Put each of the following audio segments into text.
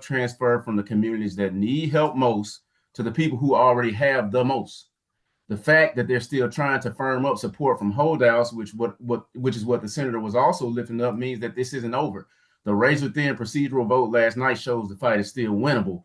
transfer from the communities that need help most to the people who already have the most. The fact that they're still trying to firm up support from holdouts, which is what the senator was also lifting up, means that this isn't over. The razor thin procedural vote last night shows the fight is still winnable.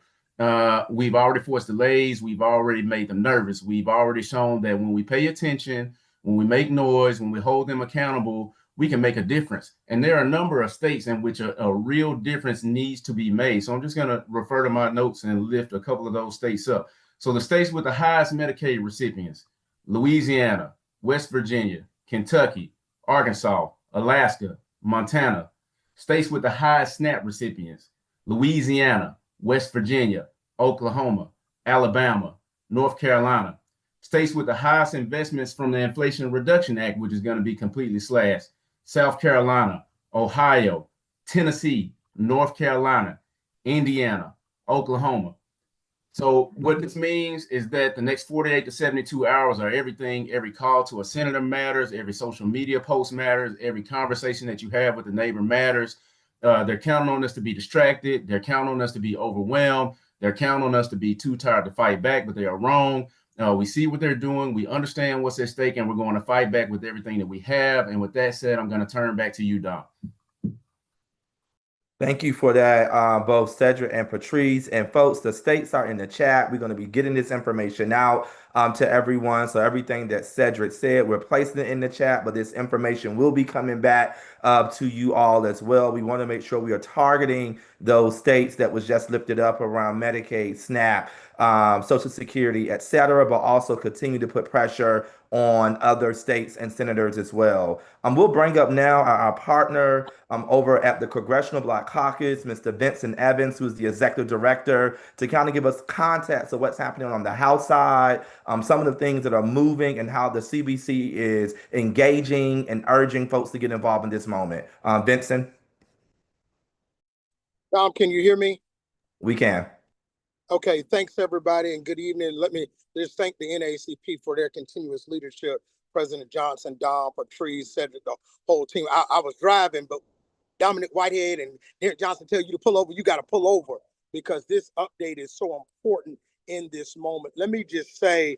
We've already forced delays. We've already made them nervous. We've already shown that when we pay attention, when we make noise, when we hold them accountable, we can make a difference. And there are a number of states in which a real difference needs to be made. So I'm just going to refer to my notes and lift a couple of those states up. So the states with the highest Medicaid recipients: Louisiana, West Virginia, Kentucky, Arkansas, Alaska, Montana. States with the highest SNAP recipients: Louisiana, West Virginia, Oklahoma, Alabama, North Carolina. States with the highest investments from the Inflation Reduction Act, which is going to be completely slashed: South Carolina, Ohio, Tennessee, North Carolina, Indiana, Oklahoma. So what this means is that the next 48 to 72 hours are everything. Every call to a senator matters. Every social media post matters. Every conversation that you have with a neighbor matters. They're counting on us to be distracted. They're counting on us to be overwhelmed. They're counting on us to be too tired to fight back, but they are wrong. We see what they're doing. We understand what's at stake, and we're going to fight back with everything that we have. And with that said, I'm going to turn back to you, Don. Thank you for that, both Cedric and Patrice. And folks, the states are in the chat. We're going to be getting this information out to everyone. So everything that Cedric said, we're placing it in the chat, but this information will be coming back to you all as well. We want to make sure we are targeting those states that was just lifted up around Medicaid, SNAP, Social Security, etc., but also continue to put pressure on other states and senators as well. We'll bring up now our partner over at the Congressional Black Caucus, Mr. Vincent Evans, who's the executive director, to kind of give us context of what's happening on the House side, some of the things that are moving, and how the CBC is engaging and urging folks to get involved in this moment. Vincent? Tom, can you hear me? We can. Okay, thanks everybody, and good evening. Let me just thank the NAACP for their continuous leadership. President Johnson, Don, Patrice, Cedric, the whole team. I was driving, but Dominic Whitehead and Derek Johnson tell you to pull over, you got to pull over, because this update is so important in this moment. Let me just say,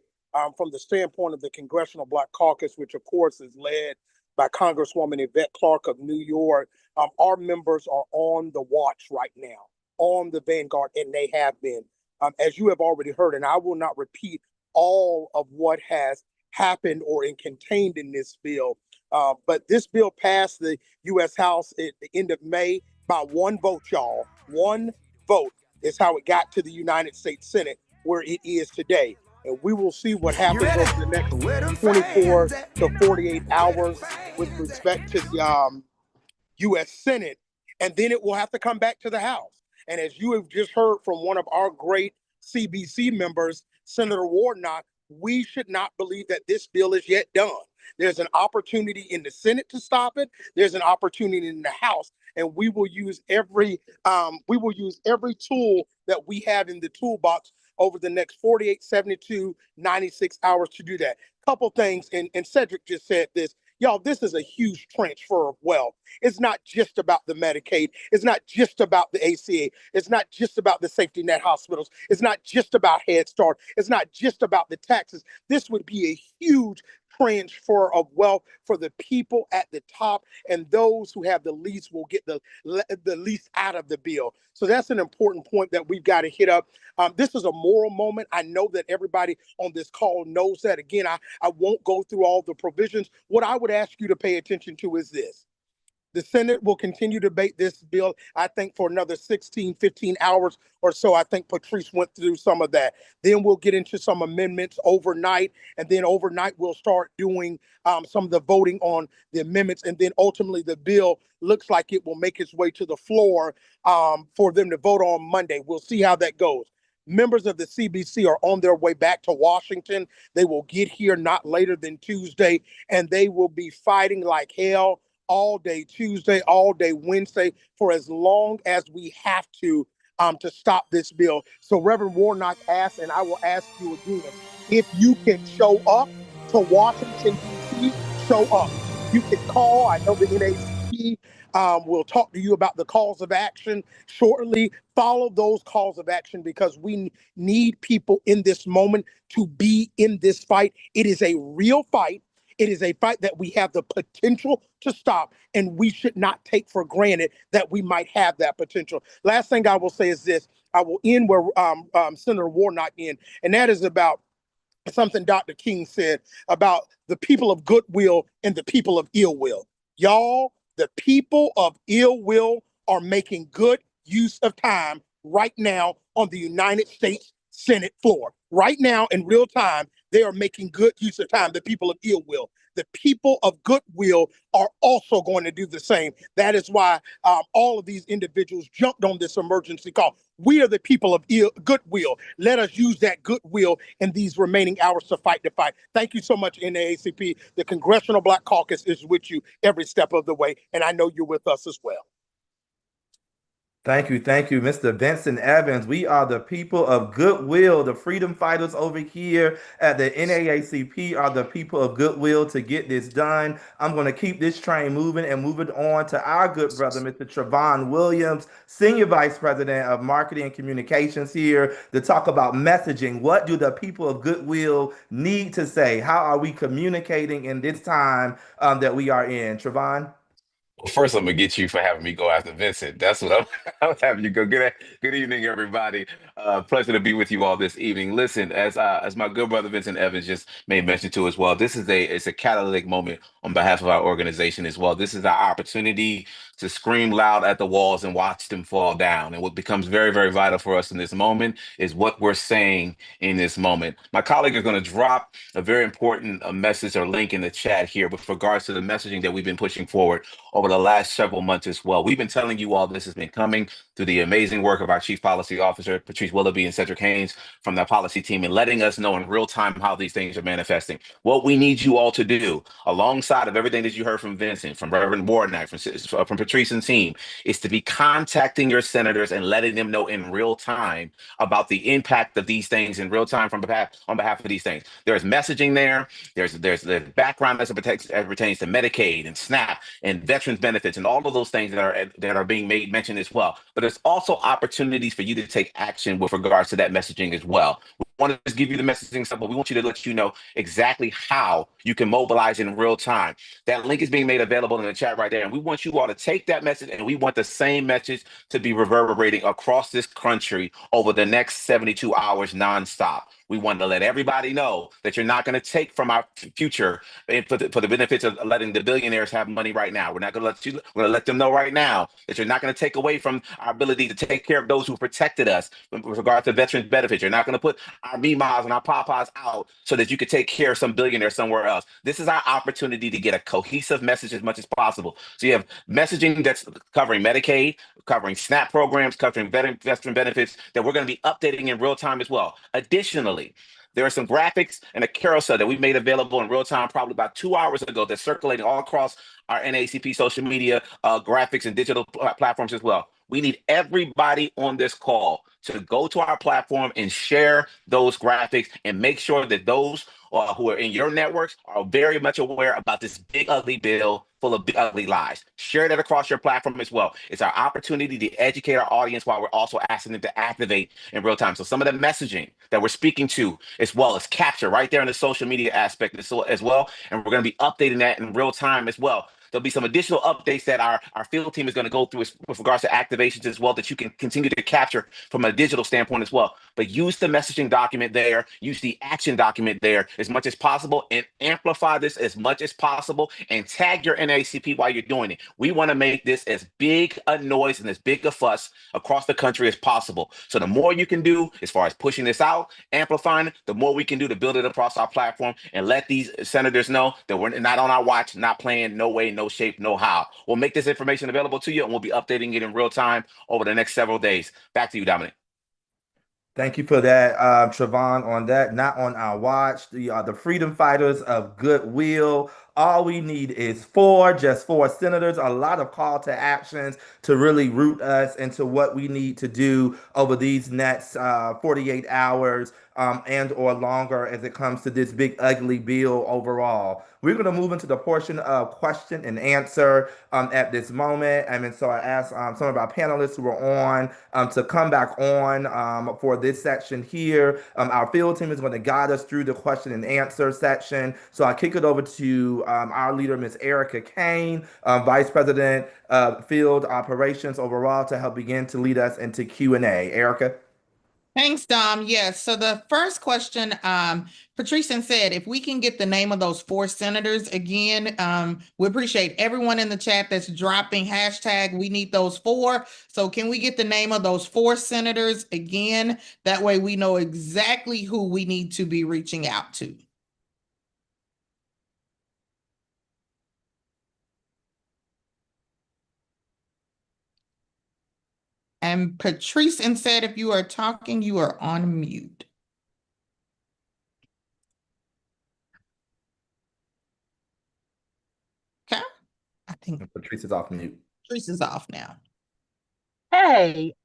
from the standpoint of the Congressional Black Caucus, which of course is led by Congresswoman Yvette Clarke of New York, our members are on the watch right now, on the vanguard, and they have been. As you have already heard, and I will not repeat all of what has happened or contained in this bill, but this bill passed the U.S. House at the end of May by one vote, y'all. One vote is how it got to the United States Senate, where it is today. And we will see what happens over the next 24 to 48 hours with respect to the U.S. Senate, and then it will have to come back to the House. And as you have just heard from one of our great CBC members, Senator Warnock, we should not believe that this bill is yet done. There's an opportunity in the Senate to stop it. There's an opportunity in the House, and we will use every tool that we have in the toolbox over the next 48, 72, 96 hours to do that. Couple things, and Cedric just said this. Y'all, this is a huge transfer of wealth. It's not just about the Medicaid. It's not just about the ACA. It's not just about the safety net hospitals. It's not just about Head Start. It's not just about the taxes. This would be a huge transfer of wealth for the people at the top, and those who have the least will get the least out of the bill. So that's an important point that we've got to hit up. This is a moral moment. I know that everybody on this call knows that. Again, I won't go through all the provisions. What I would ask you to pay attention to is this. The Senate will continue to debate this bill, I think, for another 16, 15 hours or so. I think Patrice went through some of that. Then we'll get into some amendments overnight. And then overnight, we'll start doing some of the voting on the amendments. And then ultimately, the bill looks like it will make its way to the floor for them to vote on Monday. We'll see how that goes. Members of the CBC are on their way back to Washington. They will get here not later than Tuesday, and they will be fighting like hell all day Tuesday, all day Wednesday, for as long as we have to stop this bill. So Reverend Warnock asked, and I will ask you again, if you can show up to Washington, D.C., show up. You can call. I know the NAACP We'll talk to you about the calls of action shortly. Follow those calls of action because we need people in this moment to be in this fight. It is a real fight. It is a fight that we have the potential to stop, and we should not take for granted that we might have that potential. Last thing I will say is this. I will end where Senator Warnock ended, and that is about something Dr. King said about the people of goodwill and the people of ill will. Y'all, the people of ill will are making good use of time right now on the United States Senate floor. Right now, in real time, they are making good use of time, the people of ill will. The people of goodwill are also going to do the same. That is why all of these individuals jumped on this emergency call. We are the people of goodwill. Let us use that goodwill in these remaining hours to fight the fight. Thank you so much, NAACP. The Congressional Black Caucus is with you every step of the way, and I know you're with us as well. Thank you, Mr. Vincent Evans. We are the people of goodwill. The freedom fighters over here at the NAACP are the people of goodwill to get this done. I'm going to keep this train moving and move it on to our good brother, Mr. Trevon Williams, Senior Vice President of Marketing and Communications here to talk about messaging. What do the people of goodwill need to say? How are we communicating in this time that we are in? Trevon? Well, first, I'm gonna get you for having me go after Vincent. That's what I'm having you go. Good evening, everybody. Pleasure to be with you all this evening. Listen, as my good brother Vincent Evans just made mention to as well, it's a catalytic moment on behalf of our organization as well. This is our opportunity to scream loud at the walls and watch them fall down. And what becomes very, very vital for us in this moment is what we're saying in this moment. My colleague is going to drop a very important message or link in the chat here with regards to the messaging that we've been pushing forward over the last several months as well. We've been telling you all this has been coming through the amazing work of our Chief Policy Officer, Patrice Willoughby and Cedric Haynes from that policy team and letting us know in real time how these things are manifesting. What we need you all to do, alongside of everything that you heard from Vincent, from Reverend Warnock, from Patrice and team, is to be contacting your senators and letting them know in real time about the impact of these things in real time on behalf of these things. There's messaging there. There's the background as it pertains to Medicaid and SNAP and veterans benefits and all of those things that are being made mention as well. But there's also opportunities for you to take action with regards to that messaging as well. We want to just give you the messaging stuff, but we want you to let you know exactly how you can mobilize in real time. That link is being made available in the chat right there. And we want you all to take that message and we want the same message to be reverberating across this country over the next 72 hours nonstop. We want to let everybody know that you're not going to take from our future for the benefits of letting the billionaires have money right now. We're not going to we're going to let them know right now that you're not going to take away from our ability to take care of those who protected us with regard to veterans benefits. You're not going to put our Mimas and our Papas out so that you could take care of some billionaire somewhere else. This is our opportunity to get a cohesive message as much as possible. So you have messaging that's covering Medicaid, covering SNAP programs, covering veteran benefits that we're going to be updating in real time as well. Additionally, there are some graphics and a carousel that we made available in real time probably about 2 hours ago that's circulating all across our NAACP social media graphics and digital platforms as well. We need everybody on this call to go to our platform and share those graphics and make sure that those who are in your networks are very much aware about this big ugly bill full of big ugly lies. Share that across your platform as well. It's our opportunity to educate our audience while we're also asking them to activate in real time. So some of the messaging that we're speaking to as well as capture right there in the social media aspect as well. And we're going to be updating that in real time as well. There'll be some additional updates that our field team is going to go through with regards to activations as well that you can continue to capture from a digital standpoint as well. But use the messaging document there, use the action document there as much as possible and amplify this as much as possible and tag your NAACP while you're doing it. We want to make this as big a noise and as big a fuss across the country as possible. So the more you can do as far as pushing this out, amplifying it, the more we can do to build it across our platform and let these senators know that we're not on our watch, not playing, no way, no shape, no how. We'll make this information available to you and we'll be updating it in real time over the next several days. Back to you, Dominic. Thank you for that, Trevon, on that. Not on our watch. The freedom fighters of goodwill All we need is four, just four senators, a lot of call to actions to really root us into what we need to do over these next 48 hours and or longer as it comes to this big ugly bill overall. We're going to move into the portion of question and answer at this moment. And so I asked some of our panelists who are on to come back on for this section here. Our field team is going to guide us through the question and answer section. So I kick it over to our leader, Ms. Erica Kane, Vice President of Field Operations overall, to help begin to lead us into Q&A. Erica? Thanks, Dom. Yes. So the first question, Patrice said, if we can get the name of those four senators again, we appreciate everyone in the chat that's dropping hashtag, we need those four. So can we get the name of those four senators again? That way we know exactly who we need to be reaching out to. And Patrice said, if you are talking, you are on mute. Okay. I think Patrice is off mute. Patrice is off now. Hey,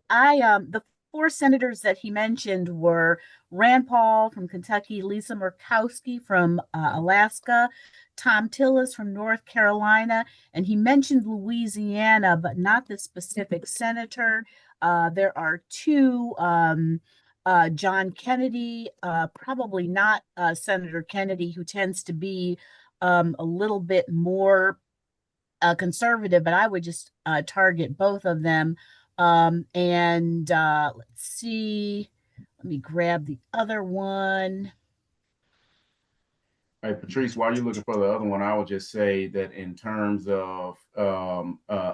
the four senators that he mentioned were Rand Paul from Kentucky, Lisa Murkowski from Alaska, Tom Tillis from North Carolina, and he mentioned Louisiana, but not the specific senator. There are two, John Kennedy, probably not Senator Kennedy, who tends to be a little bit more conservative, but I would just target both of them. And let's see, let me grab the other one. Hey, Patrice, while you're looking for the other one, I would just say that in terms of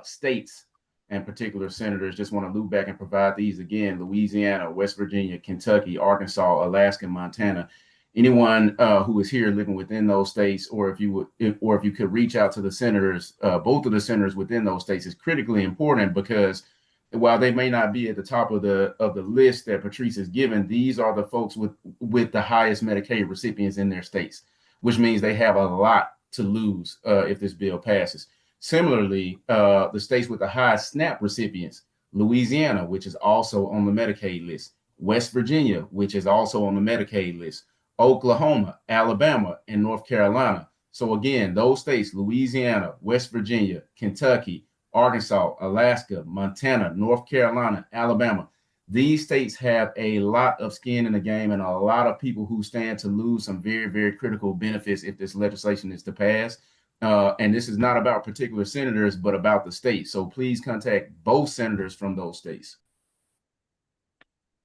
states and particular senators, just want to loop back and provide these again: Louisiana, West Virginia, Kentucky, Arkansas, Alaska, Montana. Anyone who is here living within those states, or if you could reach out to the senators, both of the senators within those states, is critically important, because while they may not be at the top of the list that Patrice has given, these are the folks with the highest Medicaid recipients in their states, which means they have a lot to lose if this bill passes. Similarly, the states with the highest SNAP recipients: Louisiana, which is also on the Medicaid list; West Virginia, which is also on the Medicaid list; Oklahoma, Alabama, and North Carolina. So again, those states: Louisiana, West Virginia, Kentucky, Arkansas, Alaska, Montana, North Carolina, Alabama. These states have a lot of skin in the game and a lot of people who stand to lose some very, very critical benefits if this legislation is to pass. And this is not about particular senators, but about the state. So please contact both senators from those states.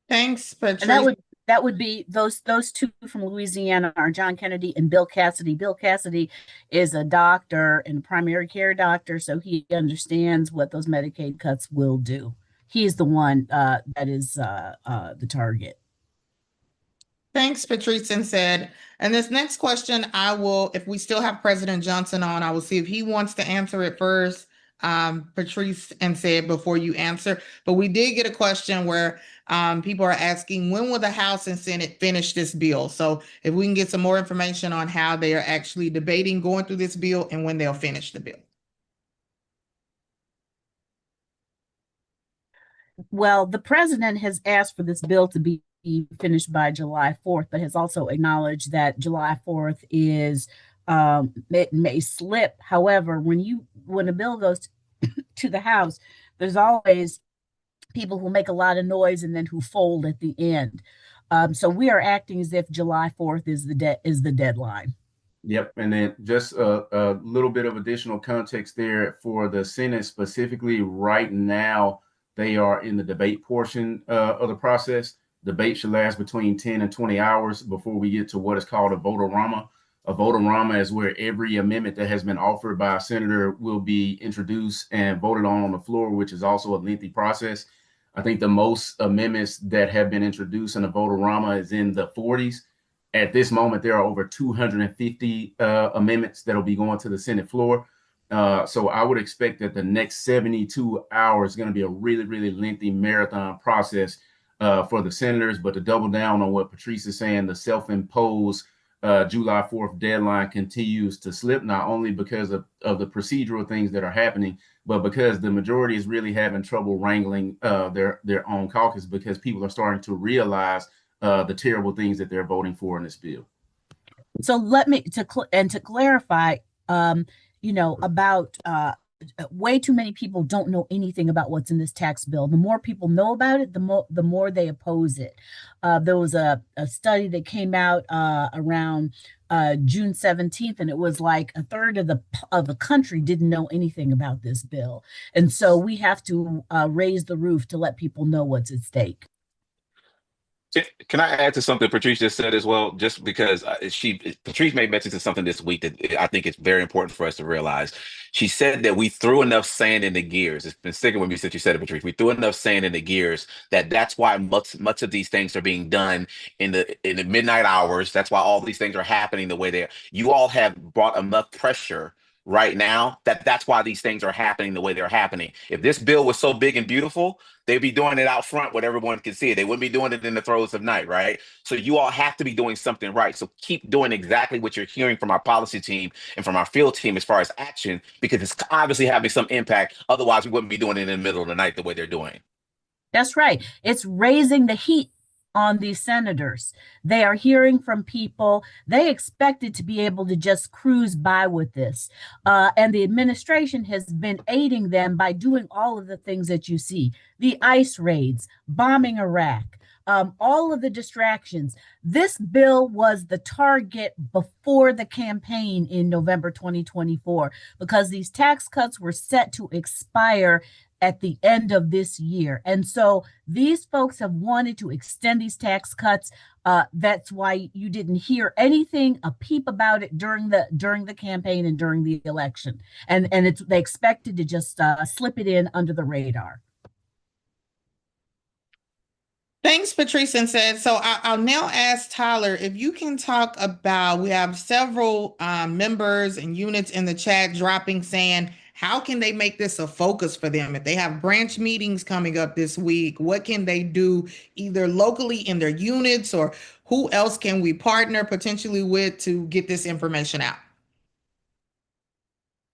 Thanks, Patrice. And that would be those two from Louisiana are John Kennedy and Bill Cassidy. Bill Cassidy is a doctor and primary care doctor, so he understands what those Medicaid cuts will do. He's the one that is the target. Thanks, Patrice said. And this next question, I will, if we still have President Johnson on, I will see if he wants to answer it first. Patrice said before you answer, but we did get a question where people are asking, when will the House and Senate finish this bill? So if we can get some more information on how they are actually debating going through this bill and when they'll finish the bill. Well, the president has asked for this bill to be finished by July 4th, but has also acknowledged that July 4th is it may slip. However, when a bill goes to the House, there's always people who make a lot of noise and then who fold at the end. So we are acting as if July 4th is the deadline. Yep. And then just a little bit of additional context there for the Senate specifically. Right now, they are in the debate portion of the process. Debate should last between 10 and 20 hours before we get to what is called a vote-a-rama. A vote-a-rama is where every amendment that has been offered by a senator will be introduced and voted on the floor, which is also a lengthy process. I think the most amendments that have been introduced in a vote-a-rama is in the 40s. At this moment, there are over 250 amendments that will be going to the Senate floor. So I would expect that the next 72 hours is going to be a really, really lengthy marathon process for the senators. But to double down on what Patrice is saying, the self-imposed July 4th deadline continues to slip, not only because of the procedural things that are happening, but because the majority is really having trouble wrangling their own caucus, because people are starting to realize the terrible things that they're voting for in this bill. So let me to clarify, about way too many people don't know anything about what's in this tax bill. The more people know about it, the more they oppose it. There was a study that came out around June 17th, and it was like a third of the country didn't know anything about this bill. And so we have to raise the roof to let people know what's at stake. Can I add to something Patrice just said as well? Just because Patrice made mention to something this week that I think it's very important for us to realize. She said that we threw enough sand in the gears. It's been sticking with me since you said it, Patrice. We threw enough sand in the gears that's why much of these things are being done in the midnight hours. That's why all these things are happening the way they are. You all have brought enough pressure right now that's why these things are happening the way they're happening. If this bill was so big and beautiful, they'd be doing it out front where everyone can see it. They wouldn't be doing it in the throes of night, right? So you all have to be doing something right. So keep doing exactly what you're hearing from our policy team and from our field team as far as action, because it's obviously having some impact. Otherwise, we wouldn't be doing it in the middle of the night the way they're doing. That's right. It's raising the heat on these senators. They are hearing from people. They expected to be able to just cruise by with this. And the administration has been aiding them by doing all of the things that you see, the ICE raids, bombing Iraq, all of the distractions. This bill was the target before the campaign in November 2024, because these tax cuts were set to expire at the end of this year. And so these folks have wanted to extend these tax cuts. That's why you didn't hear anything, a peep about it during the campaign and during the election. And they expected to just slip it in under the radar. Thanks, Patrice and said. So I'll now ask Tyler if you can talk about, we have several members and units in the chat dropping saying, how can they make this a focus for them? If they have branch meetings coming up this week, what can they do either locally in their units, or who else can we partner potentially with to get this information out?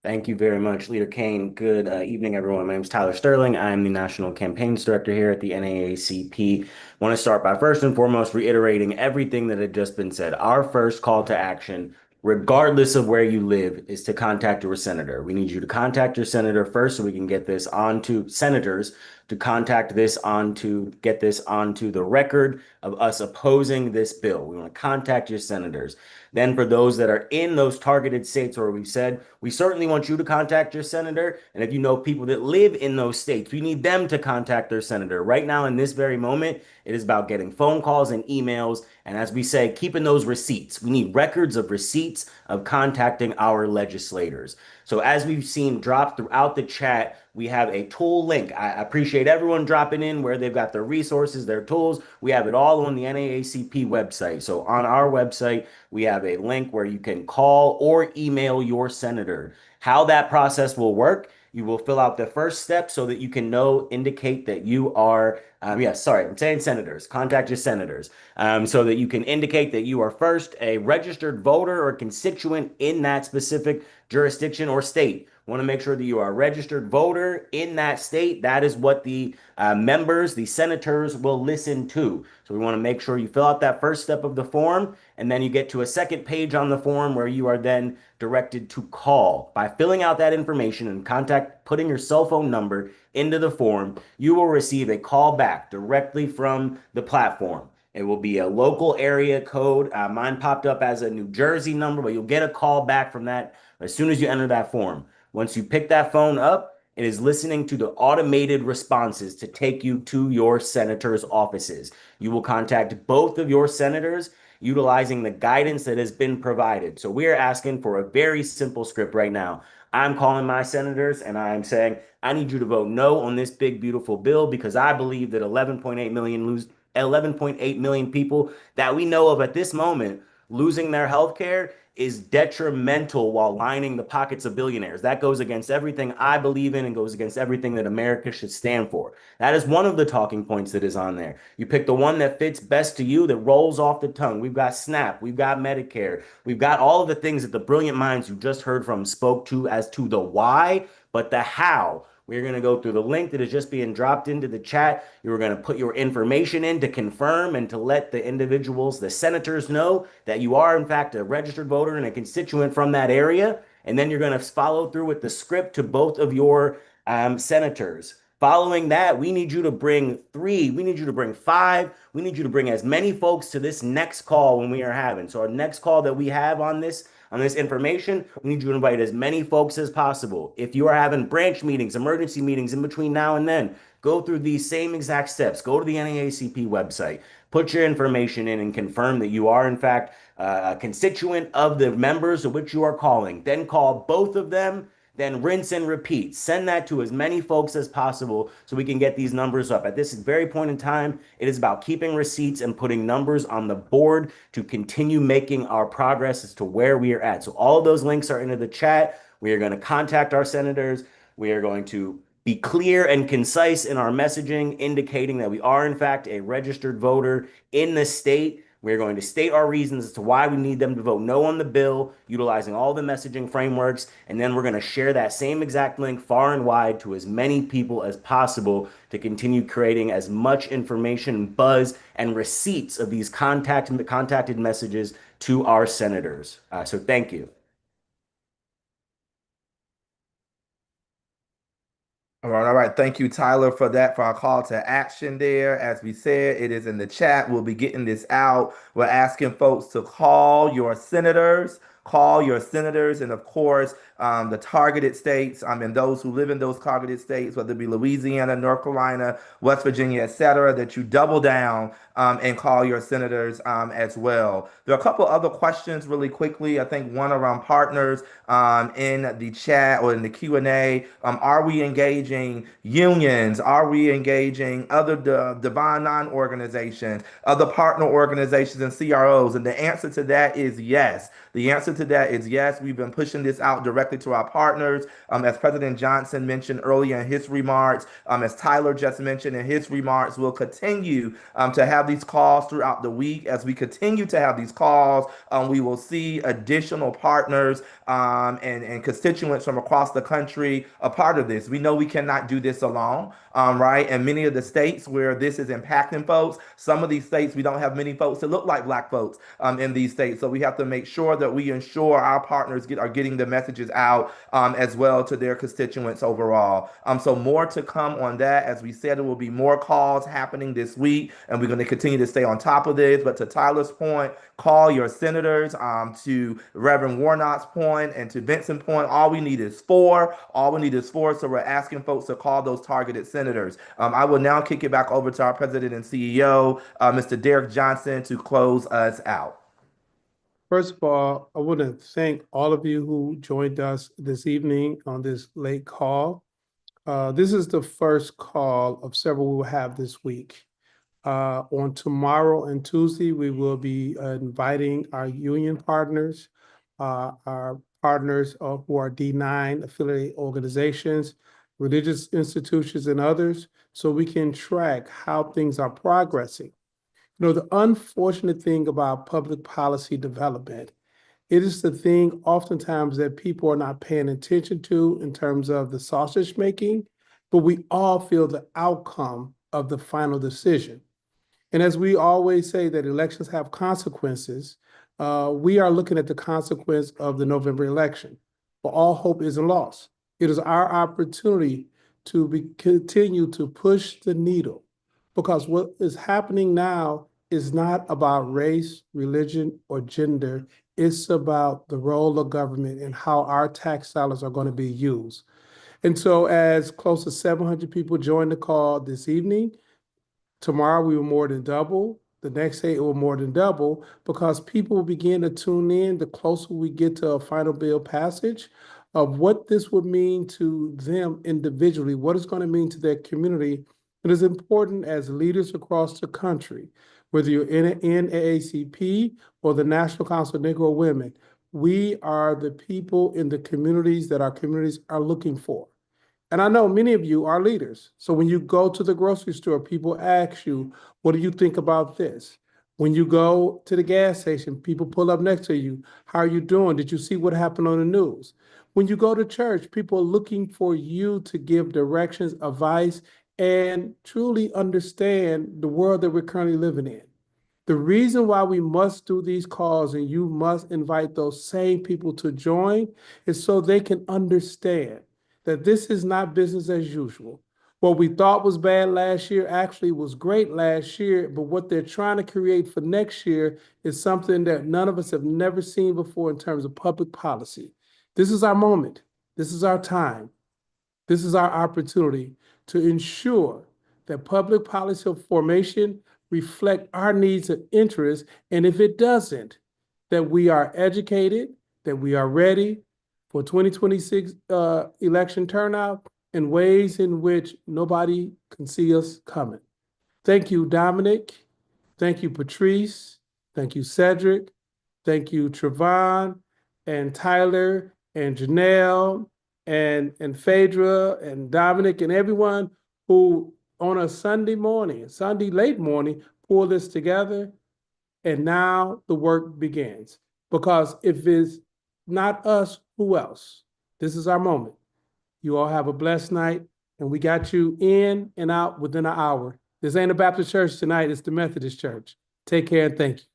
Thank you very much, Leader Kane. Good evening, everyone. My name is Tyler Sterling. I'm the National Campaigns Director here at the NAACP. I want to start by first and foremost reiterating everything that had just been said. Our first call to action, regardless of where you live, is to contact your senator. We need you to contact your senator first so we can get this onto senators, to contact this get this onto the record of us opposing this bill. We want to contact your senators. Then for those that are in those targeted states where we've said, we certainly want you to contact your senator. And if you know people that live in those states, we need them to contact their senator. Right now, in this very moment, it is about getting phone calls and emails. And as we say, keeping those receipts. We need records of receipts of contacting our legislators. So as we've seen drop throughout the chat, we have a tool link. I appreciate everyone dropping in where they've got their resources, their tools. We have it all on the NAACP website. So on our website, we have a link where you can call or email your senator. How that process will work, you will fill out the first step so that you can indicate that you are, I'm saying senators, contact your senators, so that you can indicate that you are first a registered voter or constituent in that specific jurisdiction or state. Want to make sure that you are a registered voter in that state. That is what the members, the senators, will listen to. So we want to make sure you fill out that first step of the form, and then you get to a second page on the form where you are then directed to call. By filling out that information and putting your cell phone number into the form, you will receive a call back directly from the platform. It will be a local area code. Mine popped up as a New Jersey number, but you'll get a call back from that as soon as you enter that form. Once you pick that phone up, it is listening to the automated responses to take you to your senator's offices. You will contact both of your senators utilizing the guidance that has been provided. So we are asking for a very simple script right now. I'm calling my senators and I'm saying, I need you to vote no on this big, beautiful bill, because I believe that 11.8 million people that we know of at this moment losing their health care is detrimental while lining the pockets of billionaires. That goes against everything I believe in and goes against everything that America should stand for. That is one of the talking points that is on there. You pick the one that fits best to you, that rolls off the tongue. We've got SNAP, we've got Medicare, we've got all of the things that the brilliant minds you just heard from spoke to as to the why, but the how. We're going to go through the link that is just being dropped into the chat. You're going to put your information in to confirm and to let the individuals, the senators, know that you are, in fact, a registered voter and a constituent from that area. And then you're going to follow through with the script to both of your senators. Following that, we need you to bring 3, we need you to bring 5, we need you to bring as many folks to this next call when we are having. So our next call that we have on this information, we need you to invite as many folks as possible. If you are having branch meetings, emergency meetings in between now and then, go through these same exact steps. Go to the NAACP website, put your information in and confirm that you are in fact a constituent of the members of which you are calling. Then call both of them, then rinse and repeat. Send that to as many folks as possible so we can get these numbers up. At this very point in time, it is about keeping receipts and putting numbers on the board to continue making our progress as to where we are at. So all of those links are into the chat. We are going to contact our senators. We are going to be clear and concise in our messaging, indicating that we are in fact a registered voter in the state. We're going to state our reasons as to why we need them to vote no on the bill, utilizing all the messaging frameworks, and then we're going to share that same exact link far and wide to as many people as possible to continue creating as much information, buzz, and receipts of these contacted messages to our senators. So thank you. All right. Thank you, Tyler, for that, for our call to action there. As we said, it is in the chat. We'll be getting this out. We're asking folks to call your senators. Call your senators, and of course, the targeted states, and those who live in those targeted states, whether it be Louisiana, North Carolina, West Virginia, etc., that you double down and call your senators as well. There are a couple other questions really quickly. I think one around partners in the chat or in the Q&A. Are we engaging unions? Are we engaging other divine non-organizations, other partner organizations and CROs? And the answer to that is yes. The answer to that is yes. We've been pushing this out directly to our partners. As President Johnson mentioned earlier in his remarks, as Tyler just mentioned in his remarks, we'll continue to have these calls throughout the week. As we continue to have these calls, we will see additional partners and constituents from across the country a part of this. We know we cannot do this alone, right? And many of the states where this is impacting folks, some of these states, we don't have many folks that look like Black folks in these states. So we have to make sure that we ensure our partners are getting the messages out as well to their constituents overall. So more to come on that. As we said, there will be more calls happening this week, and we're going to continue to stay on top of this. But to Tyler's point, call your senators. To Reverend Warnock's point and to Vincent's point, all we need is 4. All we need is 4. So we're asking folks to call those targeted senators. I will now kick it back over to our president and CEO, Mr. Derek Johnson, to close us out. First of all, I want to thank all of you who joined us this evening on this late call. This is the first call of several we will have this week. On tomorrow and Tuesday, we will be inviting our union partners, our partners who are D9 affiliate organizations, religious institutions, and others, so we can track how things are progressing. You know, the unfortunate thing about public policy development, it is the thing oftentimes that people are not paying attention to in terms of the sausage making, but we all feel the outcome of the final decision. And as we always say that elections have consequences, we are looking at the consequence of the November election. But all hope isn't lost. It is our opportunity to continue to push the needle, because what is happening now is not about race, religion, or gender. It's about the role of government and how our tax dollars are going to be used. And so as close to 700 people joined the call this evening, tomorrow we will more than double. The next day it will more than double, because people will begin to tune in the closer we get to a final bill passage of what this would mean to them individually, what it's going to mean to their community. It is important as leaders across the country, whether you're in NAACP or the National Council of Negro Women, We are the people in the communities that our communities are looking for. And I know many of you are leaders. So when you go to the grocery store, people ask you, what do you think about this? When you go to the gas station, people pull up next to you. How are you doing? Did you see what happened on the news? When you go to church, people are looking for you to give directions, advice, and truly understand the world that we're currently living in. The reason why we must do these calls and you must invite those same people to join is so they can understand that this is not business as usual. What we thought was bad last year actually was great last year, but what they're trying to create for next year is something that none of us have never seen before in terms of public policy. This is our moment. This is our time. This is our opportunity to ensure that public policy formation reflect our needs and interests, and if it doesn't, that we are educated, that we are ready for 2026 election turnout in ways in which nobody can see us coming. Thank you, Dominic. Thank you, Patrice. Thank you, Cedric. Thank you, Trevon and Tyler and Janelle and Phaedra and Dominic and everyone who on a Sunday morning, Sunday late morning, pulled this together. And now the work begins. Because if it's not us, who else? This is our moment. You all have a blessed night, and we got you in and out within an hour. This ain't a Baptist church tonight, it's the Methodist church. Take care and thank you.